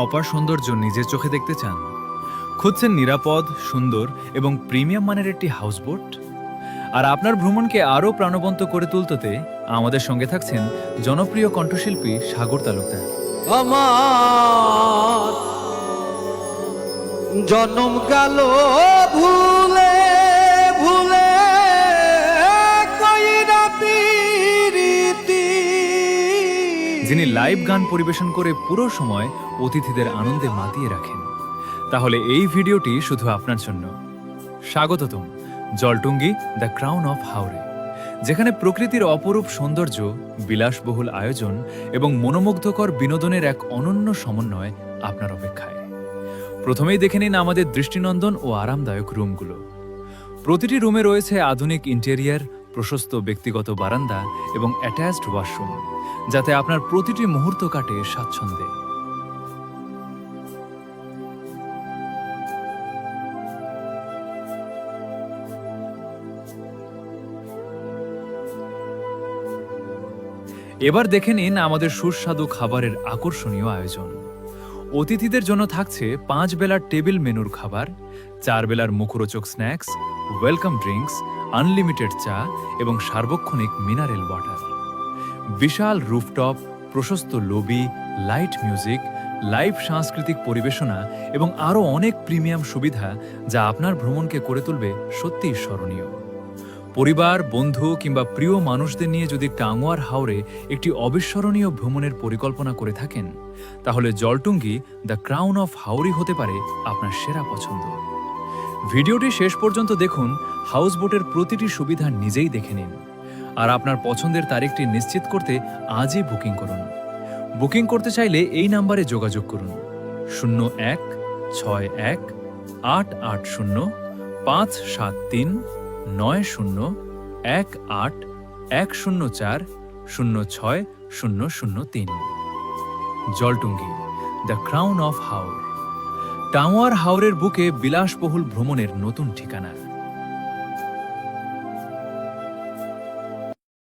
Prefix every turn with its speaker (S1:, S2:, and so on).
S1: অপার সৌন্দর্য নিজের চোখে দেখতে চান? খুঁজছেন নিরাপদ, সুন্দর এবং প্রিমিয়াম মানের একটি হাউসবোট? আর আপনার ভ্রমণকে আরও প্রাণবন্ত করে তুলতে আমাদের সঙ্গে থাকছেন জনপ্রিয় কণ্ঠশিল্পী সাগর তালুকদার।
S2: আমার জন্ম গেল ভুলে ভুলে কইরা পিরিতি।
S1: যিনি লাইভ গান পরিবেশন করে পুরো সময় অতিথিদের আনন্দে মাতিয়ে রাখেন। তাহলে এই ভিডিওটি শুধু আপনার জন্য। স্বাগতম জলটুঙ্গি দ্য ক্রাউন অফ হাওরে, যেখানে প্রকৃতির অপরূপ সৌন্দর্য, বিলাসবহুল আয়োজন এবং মনোমুগ্ধকর বিনোদনের এক অনন্য সমন্বয় আপনার অপেক্ষায়। প্রথমেই দেখে নিন আমাদের দৃষ্টিনন্দন ও আরামদায়ক রুমগুলো। প্রতিটি রুমে রয়েছে আধুনিক ইন্টেরিয়ার, প্রশস্ত ব্যক্তিগত বারান্দা এবং অ্যাটাচড ওয়াশরুম, যাতে আপনার প্রতিটি মুহূর্ত কাটে স্বাচ্ছন্দ্যে। এবার দেখে নিন আমাদের সুস্বাদু খাবারের আকর্ষণীয় আয়োজন। অতিথিদের জন্য থাকছে 5 বেলার টেবিল মেনুর খাবার, 4 বেলার মুখরোচক স্ন্যাক্স, ওয়েলকাম ড্রিঙ্কস, আনলিমিটেড চা এবং সার্বক্ষণিক মিনারেল ওয়াটার। বিশাল রুফটপ, প্রশস্ত লবি, লাইট মিউজিক, লাইভ সাংস্কৃতিক পরিবেশনা এবং আরও অনেক প্রিমিয়াম সুবিধা, যা আপনার ভ্রমণকে করে তুলবে সত্যিই স্মরণীয়। পরিবার, বন্ধু কিংবা প্রিয় মানুষদের নিয়ে যদি টাঙ্গুয়ার হাওরে একটি অবিস্মরণীয় ভ্রমণের পরিকল্পনা করে থাকেন, তাহলে জলটুঙ্গি দ্য ক্রাউন অফ হাওরি হতে পারে আপনার সেরা পছন্দ। ভিডিওটি শেষ পর্যন্ত দেখুন, হাউসবোটের প্রতিটি সুবিধা নিজেই দেখে নিন, আর আপনার পছন্দের তারিখটি নিশ্চিত করতে আজই বুকিং করুন। বুকিং করতে চাইলে এই নাম্বারে যোগাযোগ করুন 01-618-90-18-104-106-003। জলটুঙ্গি দ্য ক্রাউন অফ হাওর, টাঙ্গুয়ার হাওরের বুকে বিলাসবহুল ভ্রমণের নতুন ঠিকানা।